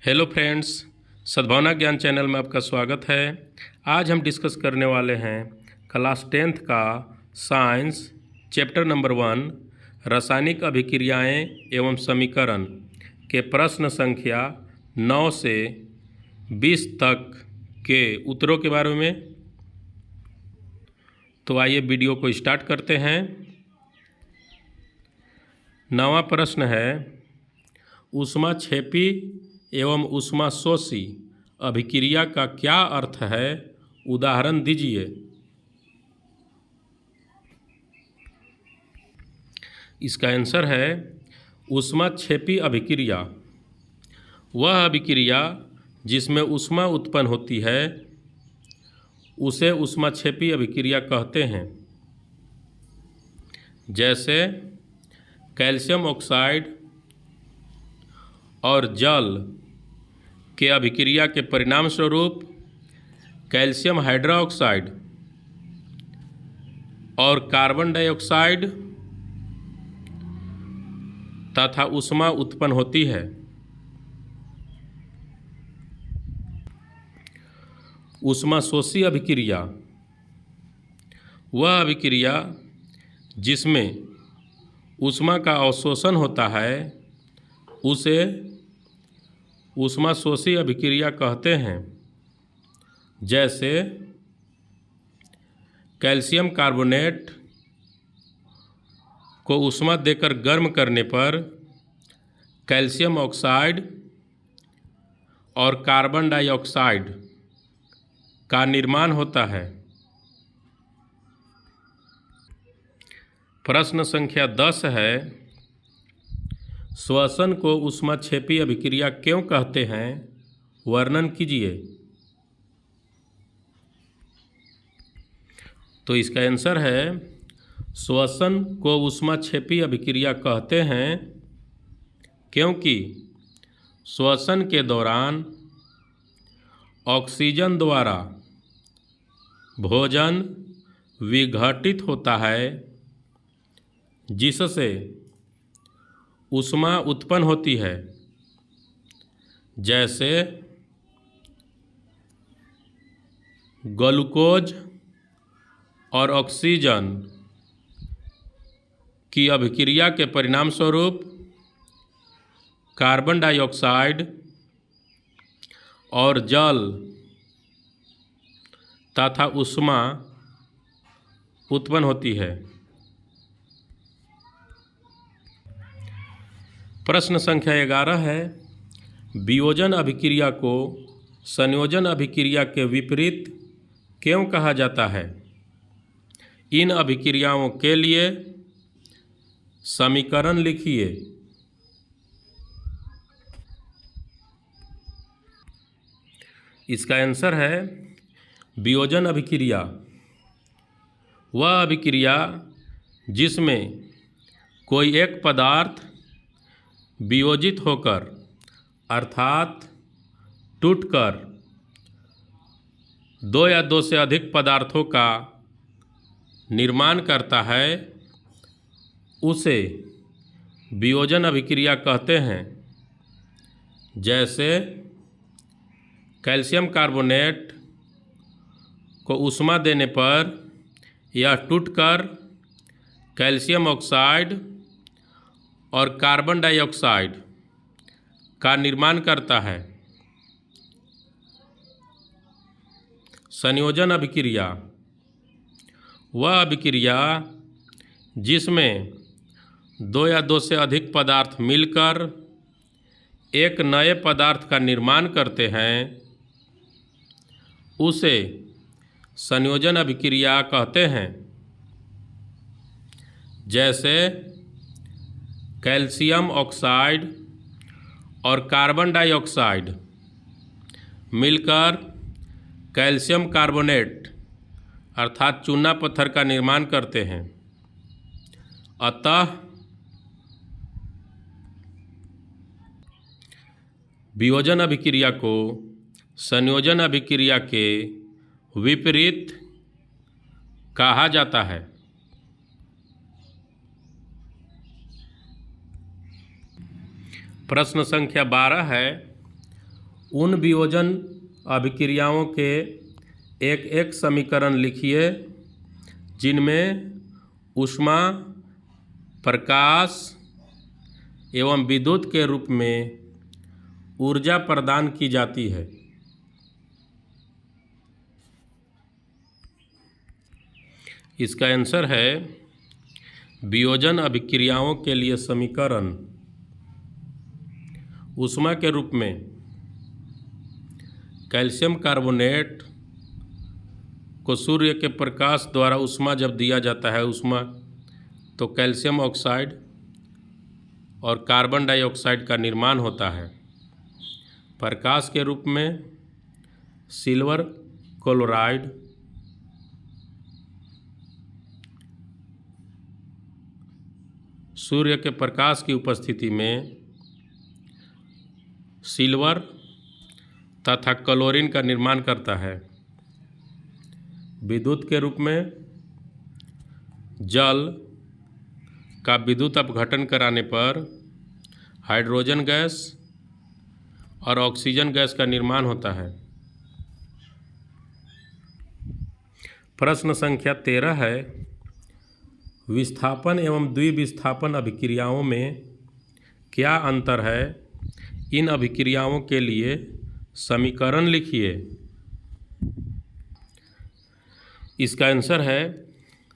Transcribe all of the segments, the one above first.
Hello friends, सद्भावना ज्ञान channel में आपका स्वागत है। आज हम डिस्कस करने वाले हैं क्लास 10th का साइंस चैप्टर नंबर 1 रासायनिक अभिक्रियाएं एवं समीकरण के प्रश्न संख्या 9 से 20 तक के उत्तरों के बारे में। तो आइए वीडियो को स्टार्ट करते हैं। 9वां प्रश्न है, ऊष्माक्षेपी एवं ऊष्माशोषी अभिक्रिया का क्या अर्थ है, उदाहरण दीजिए। इसका आंसर है ऊष्माक्षेपी अभिक्रिया वह अभिक्रिया जिसमें ऊष्मा उत्पन्न होती है उसे ऊष्माक्षेपी अभिक्रिया कहते हैं। जैसे कैल्शियम ऑक्साइड और जल के अभिक्रिया के परिणाम स्वरूप कैल्शियम हाइड्रोक्साइड और कार्बन डाइऑक्साइड तथा ऊष्मा उत्पन्न होती है। ऊष्माशोषी अभिक्रिया वह अभिक्रिया जिसमें ऊष्मा का अवशोषण होता है उसे ऊष्माशोषी अभिक्रिया कहते हैं। जैसे कैल्शियम कार्बोनेट को ऊष्मा देकर गर्म करने पर कैल्शियम ऑक्साइड और कार्बन डाइऑक्साइड का निर्माण होता है। प्रश्न संख्या 10 है, श्वसन को ऊष्माक्षेपी अभिक्रिया क्यों कहते हैं, वर्णन कीजिए। तो इसका आंसर है, श्वसन को ऊष्माक्षेपी अभिक्रिया कहते हैं क्योंकि श्वसन के दौरान ऑक्सीजन द्वारा भोजन विघटित होता है जिससे ऊष्मा उत्पन्न होती है। जैसे ग्लूकोज और ऑक्सीजन की अभिक्रिया के परिणाम स्वरूप कार्बन डाइऑक्साइड और जल तथा ऊष्मा उत्पन्न होती है। प्रश्न संख्या 11 है, वियोजन अभिक्रिया को संयोजन अभिक्रिया के विपरीत क्यों कहा जाता है। इन अभिक्रियाओं के लिए समीकरण लिखिए। इसका आंसर है, वियोजन अभिक्रिया वह अभिक्रिया जिसमें कोई एक पदार्थ वियोजित होकर अर्थात टूटकर दो या दो से अधिक पदार्थों का निर्माण करता है उसे वियोजन अभिक्रिया कहते हैं। जैसे कैल्शियम कार्बोनेट को ऊष्मा देने पर यह टूटकर कैल्शियम ऑक्साइड और कार्बन डाइऑक्साइड का निर्माण करता है। संयोजन अभिक्रिया वह अभिक्रिया जिसमें दो या दो से अधिक पदार्थ मिलकर एक नए पदार्थ का निर्माण करते हैं उसे संयोजन अभिक्रिया कहते हैं। जैसे कैल्शियम ऑक्साइड और कार्बन डाइऑक्साइड मिलकर कैल्शियम कार्बोनेट अर्थात चूना पत्थर का निर्माण करते हैं। अतः वियोजन अभिक्रिया को संयोजन अभिक्रिया के विपरीत कहा जाता है। प्रश्न संख्या 12 है, उन वियोजन अभिक्रियाओं के एक एक समीकरण लिखिए जिनमें ऊष्मा, प्रकाश एवं विद्युत के रूप में ऊर्जा प्रदान की जाती है। इसका आंसर है वियोजन अभिक्रियाओं के लिए समीकरण ऊष्मा के रूप में कैल्शियम कार्बोनेट को सूर्य के प्रकाश द्वारा ऊष्मा जब दिया जाता है ऊष्मा, तो कैल्शियम ऑक्साइड और कार्बन डाइऑक्साइड का निर्माण होता है। प्रकाश के रूप में सिल्वर क्लोराइड, सूर्य के प्रकाश की उपस्थिति में सिल्वर तथा क्लोरीन का निर्माण करता है। विद्युत के रूप में जल का विद्युत अपघटन कराने पर हाइड्रोजन गैस और ऑक्सीजन गैस का निर्माण होता है। प्रश्न संख्या 13 है, विस्थापन एवं द्विविस्थापन अभिक्रियाओं में क्या अंतर है? इन अभिक्रियाओं के लिए समीकरण लिखिए। इसका आंसर है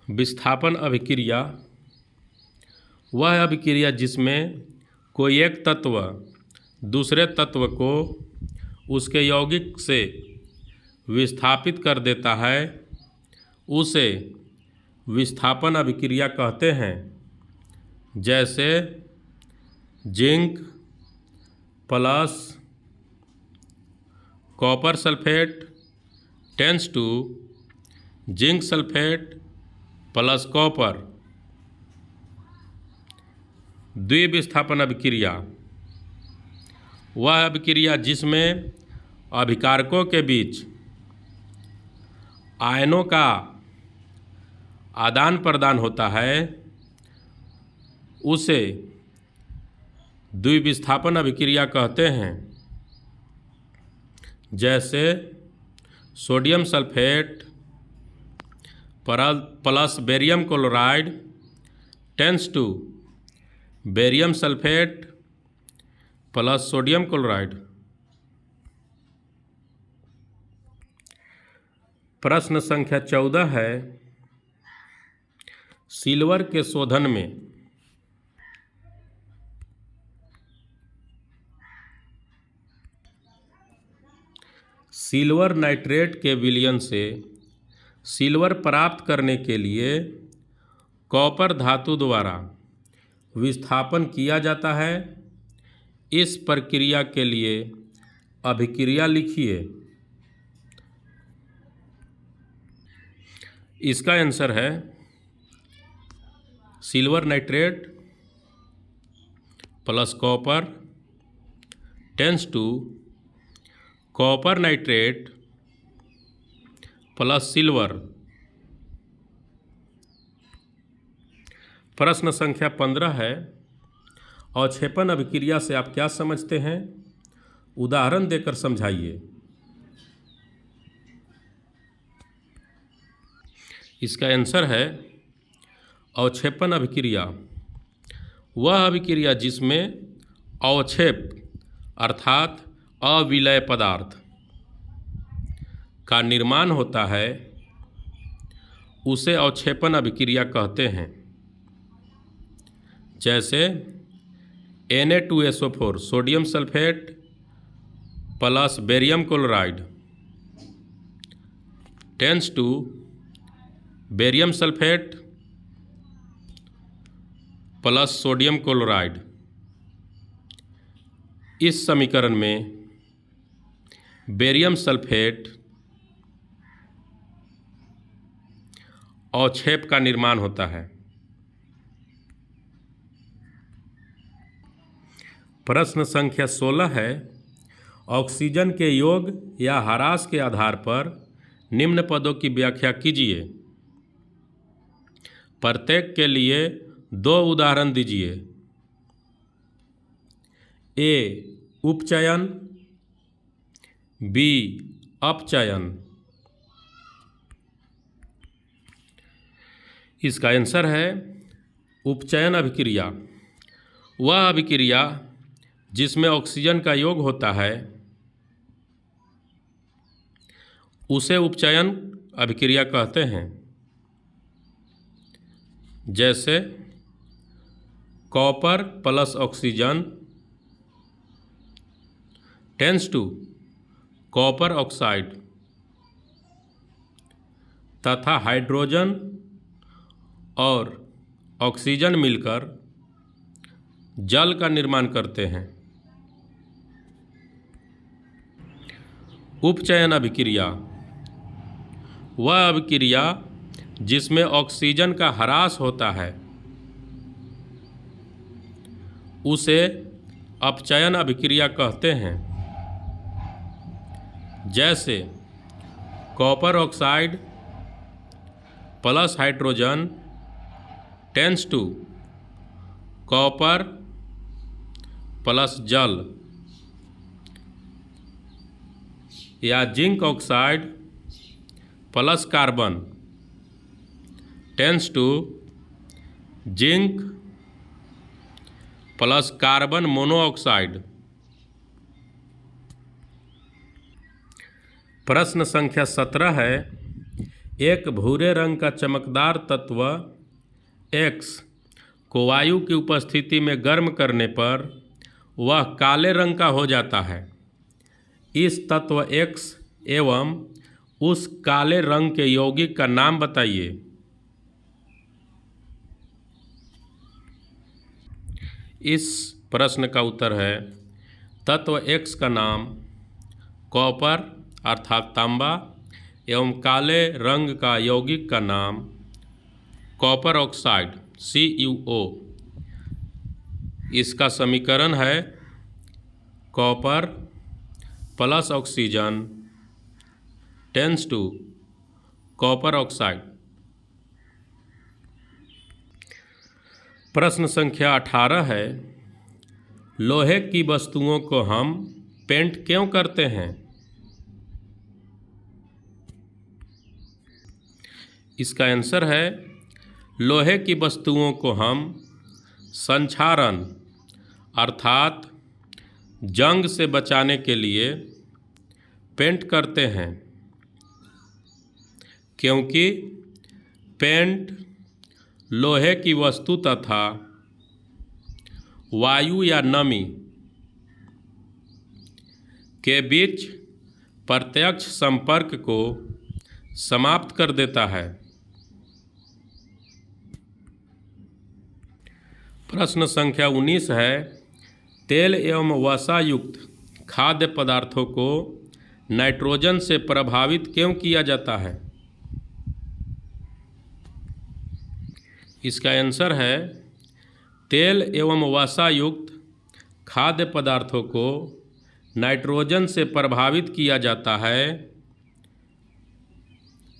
विस्थापन अभिक्रिया वह अभिक्रिया जिसमें कोई एक तत्व दूसरे तत्व को उसके यौगिक से विस्थापित कर देता है, उसे विस्थापन अभिक्रिया कहते हैं। जैसे zinc plus copper sulphate tends to zinc sulphate plus copper. द्विविस्थापन अभिक्रिया वह अभिक्रिया जिसमें अभिकारकों के बीच आयनों का आदान प्रदान होता है, उसे द्विविस्थापन अभिक्रिया कहते हैं। जैसे sodium sulphate plus barium chloride tends to barium sulphate plus sodium chloride. प्रश्न संख्या 14 है, सिल्वर के शोधन में सिल्वर नाइट्रेट के विलयन से सिल्वर प्राप्त करने के लिए कॉपर धातु द्वारा विस्थापन किया जाता है। इस प्रक्रिया के लिए अभिक्रिया लिखिए। इसका आंसर है silver nitrate plus copper tends to copper nitrate plus silver. प्रश्न संख्या 15 है, अवक्षेपण अभिक्रिया से आप क्या समझते हैं? उदाहरण देकर समझाइए। इसका आंसर है अवक्षेपण अभिक्रिया वह अभिक्रिया जिसमें अवक्षेप अर्थात अविलय पदार्थ का निर्माण होता है, उसे अवक्षेपण अभिक्रिया कहते हैं। जैसे Na2SO4 sodium sulphate plus barium chloride tends to barium sulphate plus sodium chloride. इस समीकरण में बेरियम सल्फेट अवक्षेप का निर्माण होता है। प्रश्न संख्या 16 है, ऑक्सीजन के योग या ह्रास के आधार पर निम्न पदों की व्याख्या कीजिए। प्रत्येक के लिए 2 उदाहरण दीजिए। A. उपचयन बी अपचयन। इसका आंसर है उपचयन अभिक्रिया। वह अभिक्रिया जिसमें ऑक्सीजन का योग होता है उसे उपचयन अभिक्रिया कहते हैं। जैसे copper plus oxygen tends to copper oxide तथा हाइड्रोजन और ऑक्सीजन मिलकर जल का निर्माण करते हैं। उपचयन अभिक्रिया वह अभिक्रिया जिसमें ऑक्सीजन का ह्रास होता है उसे अपचयन अभिक्रिया कहते हैं। जैसे copper oxide plus hydrogen tends to copper प्लस जल, या zinc oxide plus carbon tends to zinc plus carbon monoxide. प्रश्न संख्या 17 है, एक भूरे रंग का चमकदार तत्व X को वायु की उपस्थिति में गर्म करने पर वह काले रंग का हो जाता है। इस तत्व X एवं उस काले रंग के यौगिक का नाम बताइए। इस प्रश्न का उत्तर है तत्व X का नाम कॉपर अर्थात तांबा एवं काले रंग का यौगिक का नाम कॉपर ऑक्साइड CuO। इसका समीकरण है copper plus oxygen tends to copper oxide. प्रश्न संख्या 18 है, लोहे की वस्तुओं को हम पेंट क्यों करते हैं? इसका आंसर है लोहे की वस्तुओं को हम संक्षारण अर्थात जंग से बचाने के लिए पेंट करते हैं, क्योंकि पेंट लोहे की वस्तु तथा वायु या नमी के बीच प्रत्यक्ष संपर्क को समाप्त कर देता है। प्रश्न संख्या 19 है, तेल एवं वसा युक्त खाद्य पदार्थों को नाइट्रोजन से प्रभावित क्यों किया जाता है? इसका आंसर है तेल एवं वसा युक्त खाद्य पदार्थों को नाइट्रोजन से प्रभावित किया जाता है,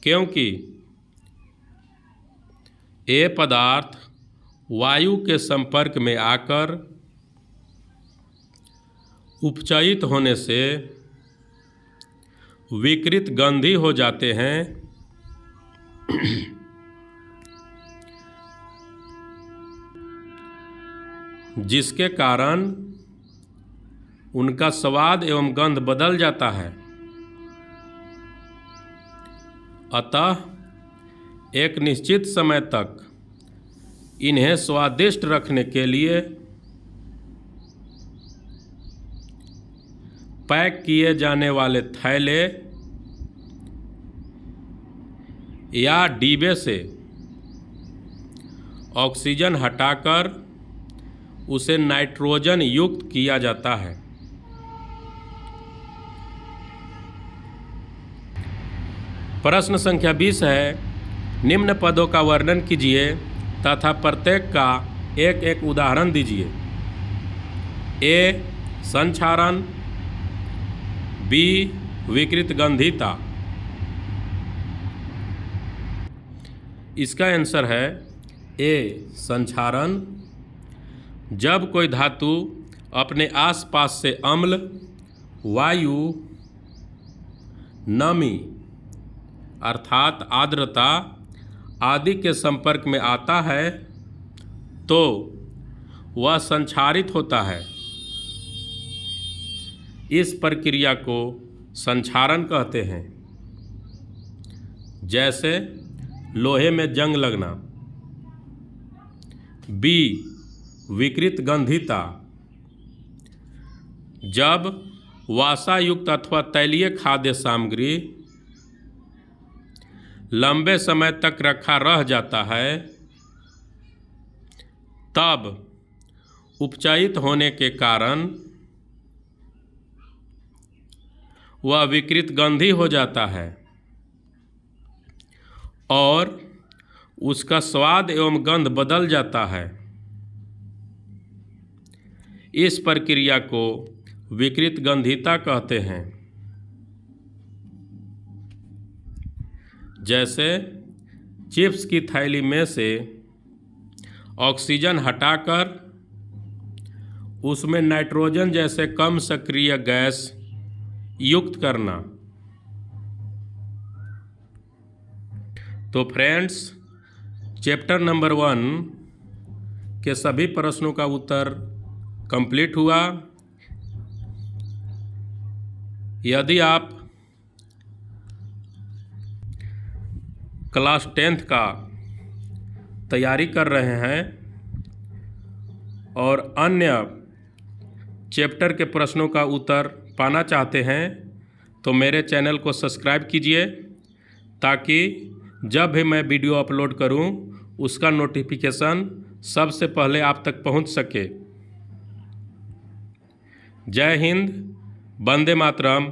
क्योंकि ये पदार्थ वायु के संपर्क में आकर उपचयित होने से विकृत गंधी हो जाते हैं, जिसके कारण उनका स्वाद एवं गंध बदल जाता है। अतः एक निश्चित समय तक इन्हें स्वादिष्ट रखने के लिए पैक किए जाने वाले थैले या डिब्बे से ऑक्सीजन हटाकर उसे नाइट्रोजन युक्त किया जाता है। प्रश्न संख्या 20 है, निम्न पदों का वर्णन कीजिए तथा प्रत्येक का एक एक उदाहरण दीजिए। ए संक्षारण, बी विकृत गंधीता। इसका आंसर है ए संक्षारण। जब कोई धातु अपने आसपास से अम्ल, वायु नमी अर्थात आर्द्रता आदि के संपर्क में आता है तो वह संक्षारित होता है। इस प्रक्रिया को संक्षारण कहते हैं। जैसे लोहे में जंग लगना। बी विकृत गंधिता, जब वसायुक्त अथवा तैलीय खाद्य सामग्री लंबे समय तक रखा रह जाता है तब उपचायित होने के कारण वह विकृत गंधी हो जाता है और उसका स्वाद एवं गंध बदल जाता है। इस प्रक्रिया को विकृत गंधिता कहते हैं। जैसे चिप्स की थैली में से ऑक्सीजन हटाकर उसमें नाइट्रोजन जैसे कम सक्रिय गैस युक्त करना। तो फ्रेंड्स, चैप्टर नंबर 1 के सभी प्रश्नों का उत्तर कंप्लीट हुआ। यदि आप क्लास 10th का तैयारी कर रहे हैं और अन्य चैप्टर के प्रश्नों का उत्तर पाना चाहते हैं तो मेरे चैनल को सब्सक्राइब कीजिए ताकि जब भी मैं वीडियो अपलोड करूं उसका नोटिफिकेशन सबसे पहले आप तक पहुंच सके। जय हिंद, वंदे मातरम।